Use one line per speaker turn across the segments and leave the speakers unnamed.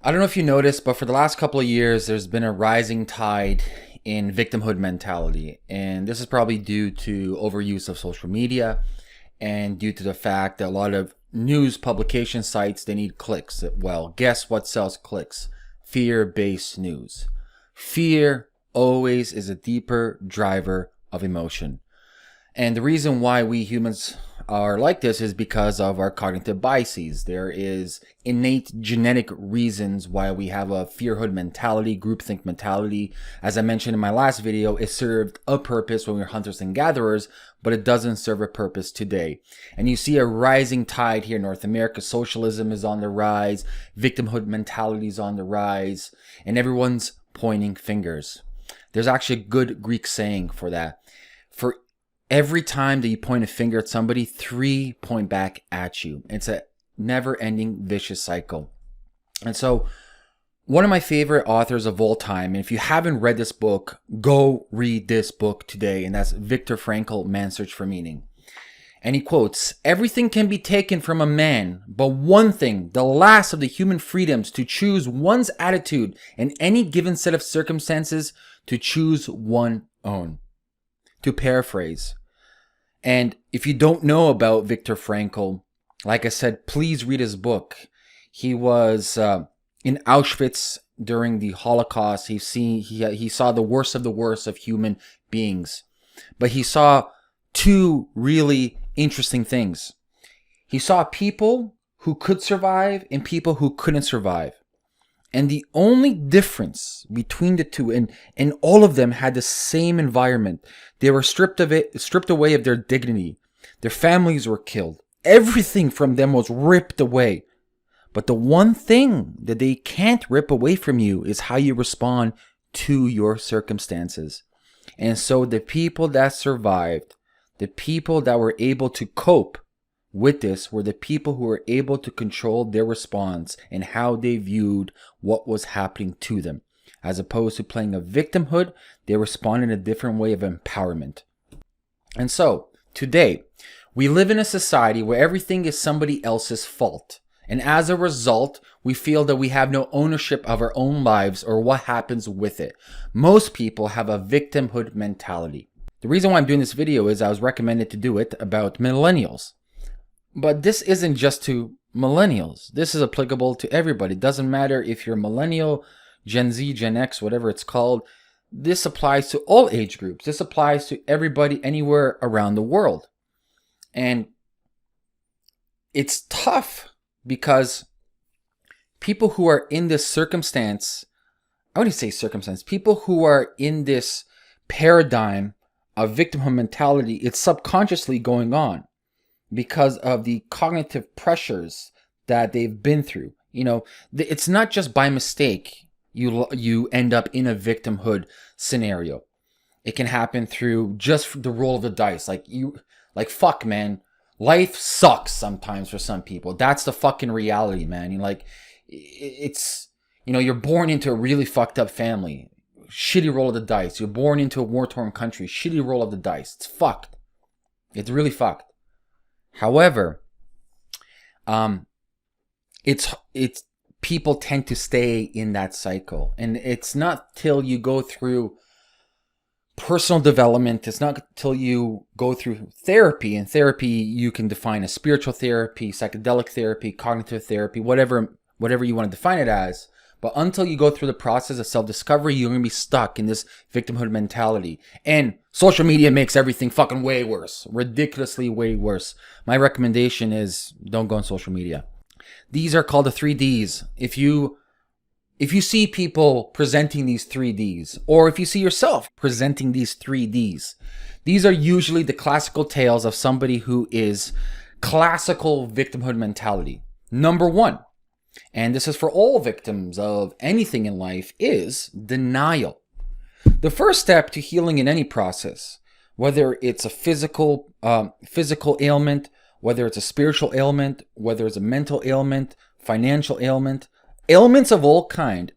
I don't know if you noticed, but for the last couple of years, there's been a rising tide in victimhood mentality. And this is probably due to overuse of social media and due to the fact that a lot of news publication sites, they need clicks. Well, guess what sells clicks? Fear-based news. Fear always is a deeper driver of emotion. And the reason why we humans are like this is because of our cognitive biases. There is innate genetic reasons why we have a fearhood mentality, groupthink mentality. As I mentioned in my last video, it served a purpose when we were hunters and gatherers, but it doesn't serve a purpose today. And you see a rising tide here in North America. Socialism is on the rise, victimhood mentality is on the rise, and everyone's pointing fingers. There's actually a good Greek saying for that. For every time that you point a finger at somebody, 3 point back at you. It's a never-ending vicious cycle. And so one of my favorite authors of all time, and if you haven't read this book, go read this book today, and that's Viktor Frankl, Man's Search for Meaning. And he quotes, "Everything can be taken from a man, but one thing, the last of the human freedoms, to choose one's attitude in any given set of circumstances, to choose one's own." To paraphrase. And if you don't know about Viktor Frankl, like I said, please read his book. He was in Auschwitz during the Holocaust. He saw the worst of the worst of human beings. But he saw two really interesting things. He saw people who could survive and people who couldn't survive. And the only difference between the two, and all of them had the same environment. They were stripped away of their dignity. Their families were killed. Everything from them was ripped away. But the one thing that they can't rip away from you is how you respond to your circumstances. And so the people that survived, the people that were able to cope with this, were the people who were able to control their response and how they viewed what was happening to them. As opposed to playing a victimhood, they responded in a different way of empowerment. And so, today, we live in a society where everything is somebody else's fault. And as a result, we feel that we have no ownership of our own lives or what happens with it. Most people have a victimhood mentality. The reason why I'm doing this video is I was recommended to do it about millennials. But this isn't just to millennials. This is applicable to everybody. It doesn't matter if you're millennial, Gen Z, Gen X, whatever it's called. This applies to all age groups. This applies to everybody anywhere around the world. And it's tough because people who are in this circumstance, I wouldn't say circumstance, people who are in this paradigm of victimhood mentality, it's subconsciously going on, because of the cognitive pressures that they've been through. You know, it's not just by mistake you end up in a victimhood scenario. It can happen through just the roll of the dice. Like fuck, man. Life sucks sometimes for some people. That's the fucking reality, man. It's, you're born into a really fucked up family. Shitty roll of the dice. You're born into a war-torn country. Shitty roll of the dice. It's fucked. It's really fucked. However, it's people tend to stay in that cycle, and it's not till you go through personal development. It's not till you go through therapy, and therapy you can define as spiritual therapy, psychedelic therapy, cognitive therapy, whatever you want to define it as. But until you go through the process of self-discovery, you're going to be stuck in this victimhood mentality. And social media makes everything fucking way worse. Ridiculously way worse. My recommendation is don't go on social media. These are called the 3Ds. If you see people presenting these 3Ds, or if you see yourself presenting these 3Ds, these are usually the classical tales of somebody who is classical victimhood mentality. Number one, and this is for all victims of anything in life, is denial. The first step to healing in any process, whether it's a physical ailment, whether it's a spiritual ailment, whether it's a mental ailment, financial ailment, ailments of all kind,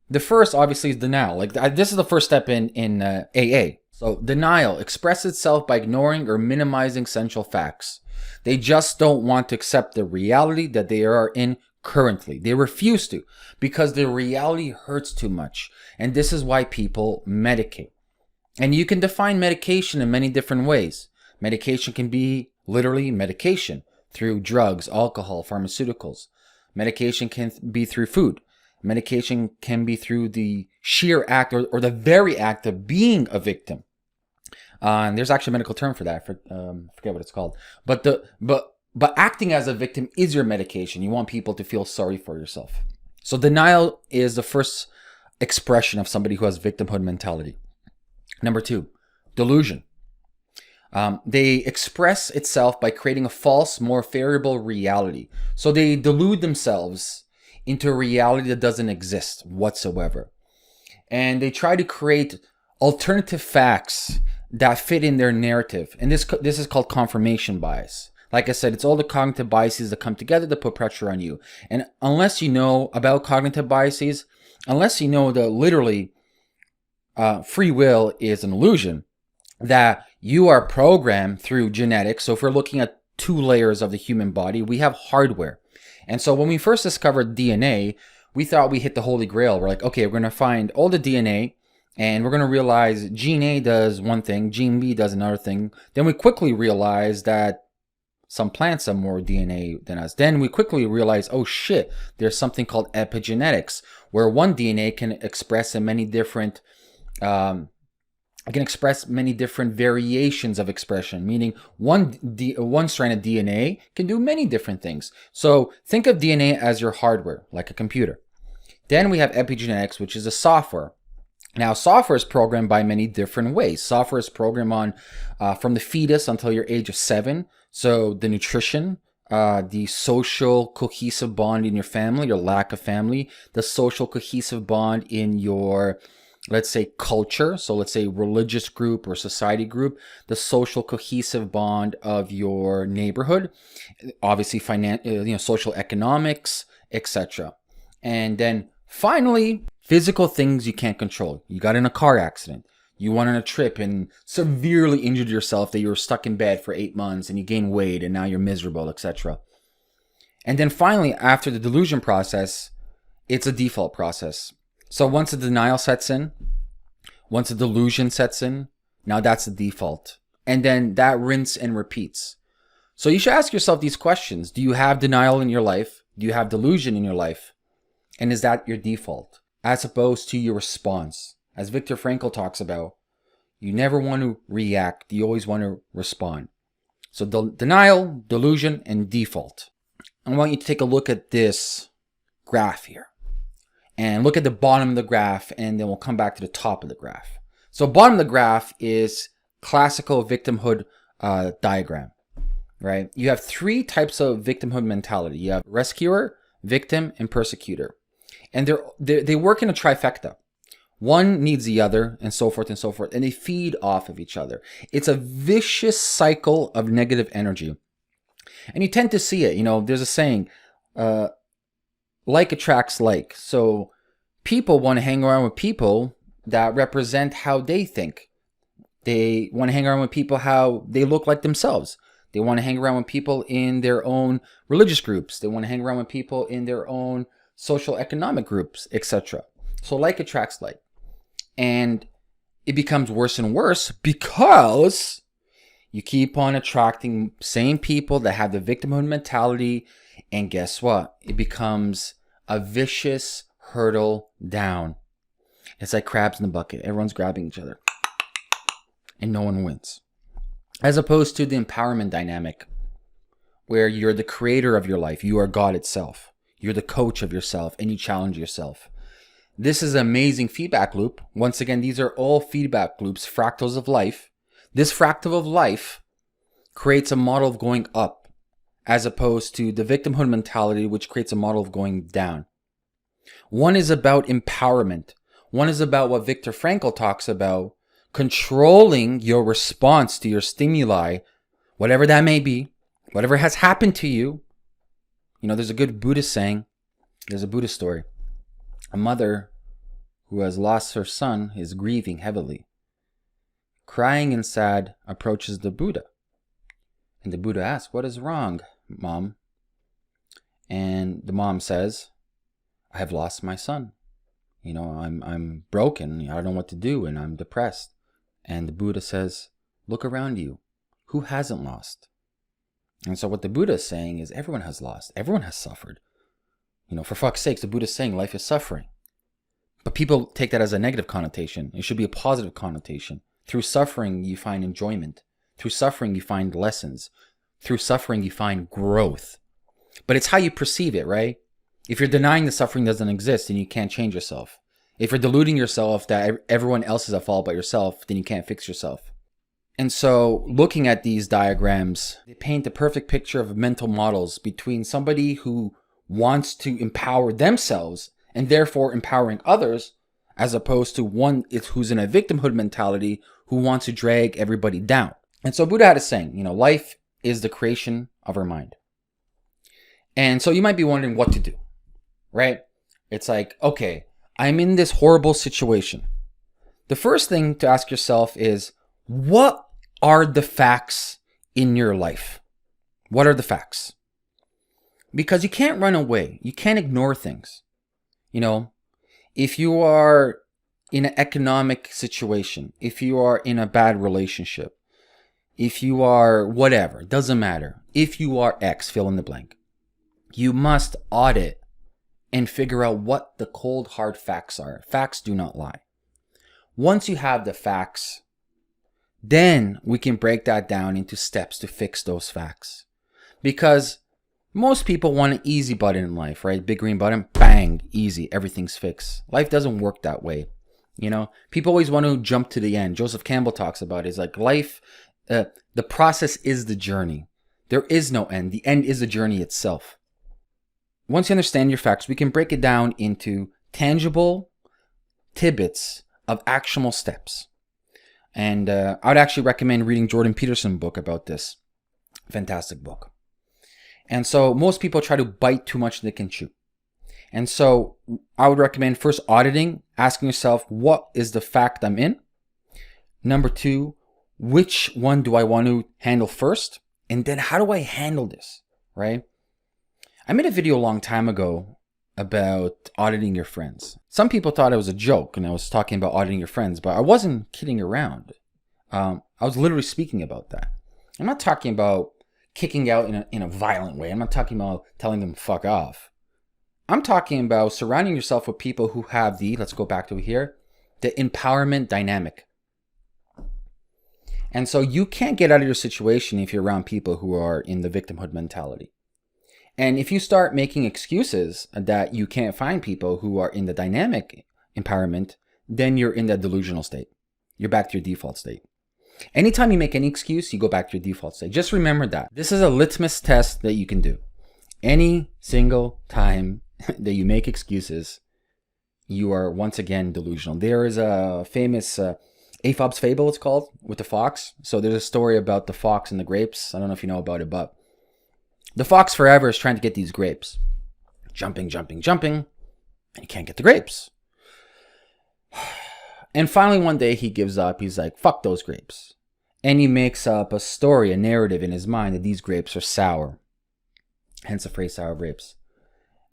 the first obviously is denial. This is the first step in AA. So denial expresses itself by ignoring or minimizing essential facts. They just don't want to accept the reality that they are in currently. They refuse to because their reality hurts too much. And this is why people medicate. And you can define medication in many different ways. Medication can be literally medication through drugs, alcohol, pharmaceuticals. Medication can be through food. Medication can be through the sheer act or the very act of being a victim. And there's actually a medical term for that. Forget what it's called. But acting as a victim is your medication. You want people to feel sorry for yourself. So denial is the first expression of somebody who has victimhood mentality. Number 2, delusion. They express itself by creating a false, more variable reality. So they delude themselves into a reality that doesn't exist whatsoever. And they try to create alternative facts that fit in their narrative. And this is called confirmation bias. Like I said, it's all the cognitive biases that come together to put pressure on you. And unless you know about cognitive biases, unless you know that literally free will is an illusion, that you are programmed through genetics. So if we're looking at 2 layers of the human body, we have hardware. And so when we first discovered DNA, we thought we hit the holy grail. We're like, okay, we're going to find all the DNA and we're going to realize gene A does one thing, gene B does another thing. Then we quickly realized that some plants have more DNA than us. Then we quickly realize, oh shit, there's something called epigenetics, where one DNA can express in many different variations of expression, meaning one strand of DNA can do many different things. So think of DNA as your hardware, like a computer. Then we have epigenetics, which is a software. Now, software is programmed by many different ways. Software is programmed on from the fetus until your age of 7. So the nutrition, the social cohesive bond in your family or lack of family, the social cohesive bond in your, let's say, culture. So let's say religious group or society group, the social cohesive bond of your neighborhood, obviously social economics, etc. And then finally, physical things you can't control. You got in a car accident. You went on a trip and severely injured yourself that you were stuck in bed for 8 months and you gained weight and now you're miserable, etc. And then finally, after the delusion process, it's a default process. So once the denial sets in, once the delusion sets in, now that's the default. And then that rinse and repeats. So you should ask yourself these questions. Do you have denial in your life? Do you have delusion in your life? And is that your default? As opposed to your response. As Viktor Frankl talks about, you never want to react. You always want to respond. So denial, delusion, and default. I want you to take a look at this graph here. And look at the bottom of the graph, and then we'll come back to the top of the graph. So bottom of the graph is classical victimhood diagram, right? You have 3 types of victimhood mentality. You have rescuer, victim, and persecutor. And they work in a trifecta. One needs the other, and so forth and so forth. And they feed off of each other. It's a vicious cycle of negative energy. And you tend to see it. There's a saying, like attracts like. So people want to hang around with people that represent how they think. They want to hang around with people how they look like themselves. They want to hang around with people in their own religious groups. They want to hang around with people in their own social economic groups, etc. So like attracts like. And it becomes worse and worse because you keep on attracting same people that have the victimhood mentality. And guess what? It becomes a vicious hurdle down. It's like crabs in the bucket. Everyone's grabbing each other. And no one wins. As opposed to the empowerment dynamic, where you're the creator of your life. You are God itself. You're the coach of yourself, and you challenge yourself. This is an amazing feedback loop. Once again, these are all feedback loops, fractals of life. This fractal of life creates a model of going up, as opposed to the victimhood mentality, which creates a model of going down. One is about empowerment. One is about what Viktor Frankl talks about, controlling your response to your stimuli, whatever that may be, whatever has happened to you. There's a good Buddhist saying, there's a Buddhist story. A mother who has lost her son is grieving heavily. Crying and sad, approaches the Buddha. And the Buddha asks, "What is wrong, Mom?" And the mom says, I have lost my son. I'm broken. I don't know what to do, and I'm depressed. And the Buddha says, look around you. Who hasn't lost? And so what the Buddha is saying is everyone has lost. Everyone has suffered. For fuck's sakes, the Buddha is saying life is suffering. But people take that as a negative connotation. It should be a positive connotation. Through suffering, you find enjoyment. Through suffering, you find lessons. Through suffering, you find growth. But it's how you perceive it, right? If you're denying the suffering doesn't exist, then you can't change yourself. If you're deluding yourself that everyone else is at fault but yourself, then you can't fix yourself. And so looking at these diagrams, they paint a perfect picture of mental models between somebody who wants to empower themselves and therefore empowering others, as opposed to one who's in a victimhood mentality who wants to drag everybody down. And so Buddha had a saying, life is the creation of our mind. And so you might be wondering what to do, right? It's like, okay, I'm in this horrible situation. The first thing to ask yourself is, what are the facts in your life? What are the facts? Because you can't run away. You can't ignore things. If you are in an economic situation, if you are in a bad relationship, if you are whatever, doesn't matter. If you are X, fill in the blank. You must audit and figure out what the cold, hard facts are. Facts do not lie. Once you have the facts, then we can break that down into steps to fix those facts. Because most people want an easy button in life, right? Big green button, bang, easy, everything's fixed. Life doesn't work that way. People always want to jump to the end. Joseph Campbell talks about it. It's like life, the process is the journey. There is no end. The end is the journey itself. Once you understand your facts, we can break it down into tangible tidbits of actionable steps. And I would actually recommend reading Jordan Peterson's book about this. Fantastic book. And so most people try to bite too much they can chew. And so I would recommend first auditing, asking yourself, what is the fact I'm in? Number 2, which one do I want to handle first? And then how do I handle this, right? I made a video a long time ago about auditing your friends. Some people thought it was a joke and I was talking about auditing your friends, but I wasn't kidding around. I was literally speaking about that. I'm not talking about kicking out in a violent way. I'm not talking about telling them fuck off. I'm talking about surrounding yourself with people who have let's go back to here, the empowerment dynamic. And so you can't get out of your situation if you're around people who are in the victimhood mentality. And if you start making excuses that you can't find people who are in the dynamic empowerment, then you're in that delusional state. You're back to your default state. Anytime you make any excuse, you go back to your default state. Just remember that. This is a litmus test that you can do. Any single time that you make excuses, you are once again delusional. There is a famous Aesop's fable, it's called, with the fox. So there's a story about the fox and the grapes. I don't know if you know about it, but the fox forever is trying to get these grapes. Jumping, and he can't get the grapes. And finally one day he gives up. He's like, fuck those grapes. And he makes up a story, a narrative in his mind that these grapes are sour. Hence the phrase sour grapes.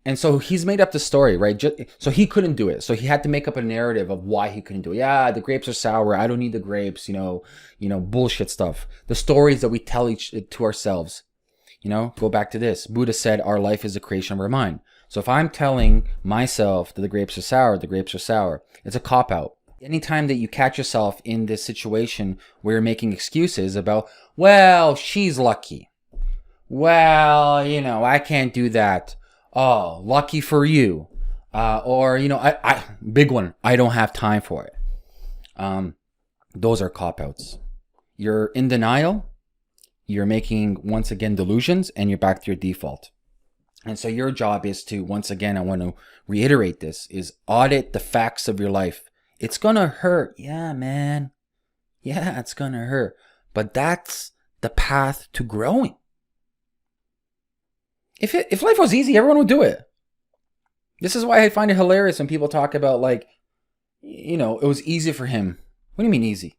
And so he's made up the story, right? So he couldn't do it. So he had to make up a narrative of why he couldn't do it. Yeah, the grapes are sour. I don't need the grapes, bullshit stuff. The stories that we tell to ourselves. Go back to this. Buddha said our life is a creation of our mind. So if I'm telling myself that the grapes are sour, it's a cop-out. Anytime that you catch yourself in this situation where you're making excuses about, well, she's lucky. Well, I can't do that. Oh, lucky for you. Or, I big one, I don't have time for it. Those are cop-outs. You're in denial. You're making, once again, delusions, and you're back to your default. And so your job is to, once again, I want to reiterate this, is audit the facts of your life. It's going to hurt. Yeah, man. Yeah, it's going to hurt. But that's the path to growing. If life was easy, everyone would do it. This is why I find it hilarious when people talk about, it was easy for him. What do you mean easy?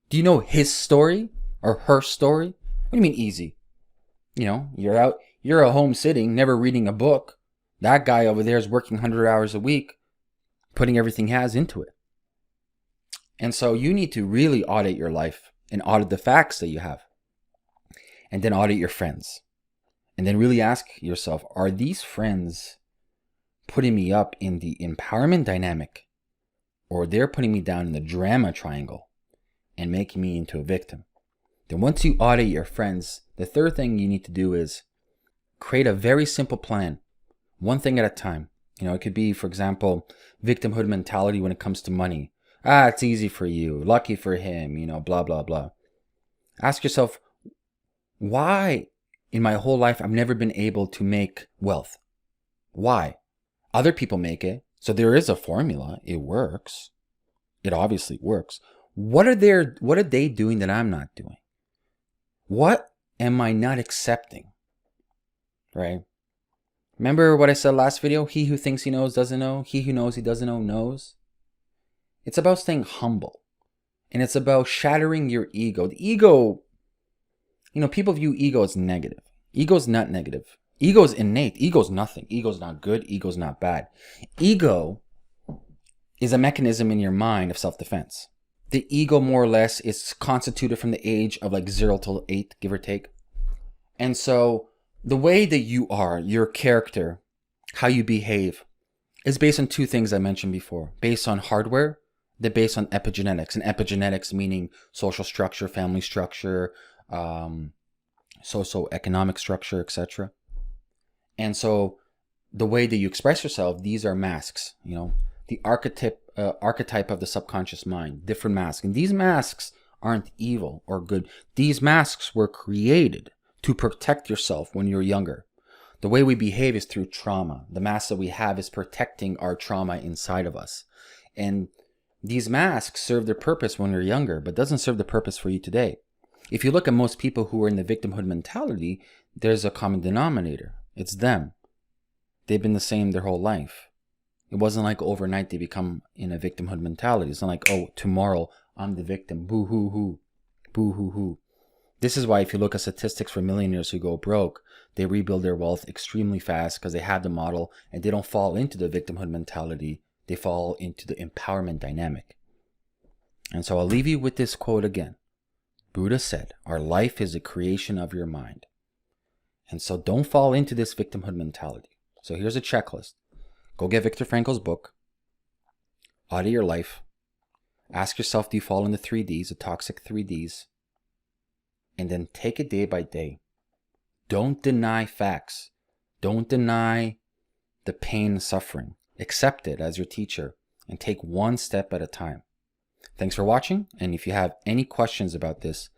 Do you know his story? Or her story? What do you mean easy? You're out, You're at home sitting, never reading a book. That guy over there is working 100 hours a week, putting everything he has into it. And so you need to really audit your life and audit the facts that you have. And then audit your friends. And then really ask yourself, are these friends putting me up in the empowerment dynamic? Or they're putting me down in the drama triangle and making me into a victim? Then once you audit your friends, the third thing you need to do is create a very simple plan. One thing at a time. It could be, for example, victimhood mentality when it comes to money. It's easy for you. Lucky for him, blah, blah, blah. Ask yourself, why in my whole life I've never been able to make wealth? Why? Other people make it. So there is a formula. It works. It obviously works. What are they doing that I'm not doing? What am I not accepting? Right? Remember what I said last video? He who thinks he knows doesn't know. He who knows he doesn't know knows. It's about staying humble. And it's about shattering your ego. The ego, people view ego as negative. Ego is not negative. Ego is innate. Ego is nothing. Ego is not good. Ego is not bad. Ego is a mechanism in your mind of self-defense. The ego, more or less, is constituted from the age of like 0 till 8, give or take. And so the way that you are, your character, how you behave, is based on two things I mentioned before. Based on hardware, they're based on epigenetics. And epigenetics meaning social structure, family structure, socioeconomic structure, etc. And so the way that you express yourself, these are masks, the archetype of the subconscious mind, different masks. And these masks aren't evil or good. These masks were created to protect yourself when you're younger. The way we behave is through trauma. The mask that we have is protecting our trauma inside of us. And these masks serve their purpose when you're younger, but doesn't serve the purpose for you today. If you look at most people who are in the victimhood mentality, there's a common denominator. It's them. They've been the same their whole life. It wasn't like overnight they become in a victimhood mentality. It's not like, oh, tomorrow I'm the victim. Boo hoo hoo. Boo hoo hoo. This is why if you look at statistics for millionaires who go broke, they rebuild their wealth extremely fast because they have the model and they don't fall into the victimhood mentality. They fall into the empowerment dynamic. And so I'll leave you with this quote again. Buddha said, our life is a creation of your mind. And so don't fall into this victimhood mentality. So here's a checklist. Go get Viktor Frankl's book. Audit your life. Ask yourself, do you fall in the 3Ds, the toxic 3Ds? And then take it day by day. Don't deny facts. Don't deny the pain and suffering. Accept it as your teacher and take one step at a time. Thanks for watching. And if you have any questions about this,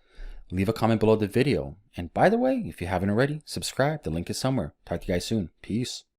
leave a comment below the video. And by the way, if you haven't already, subscribe. The link is somewhere. Talk to you guys soon. Peace.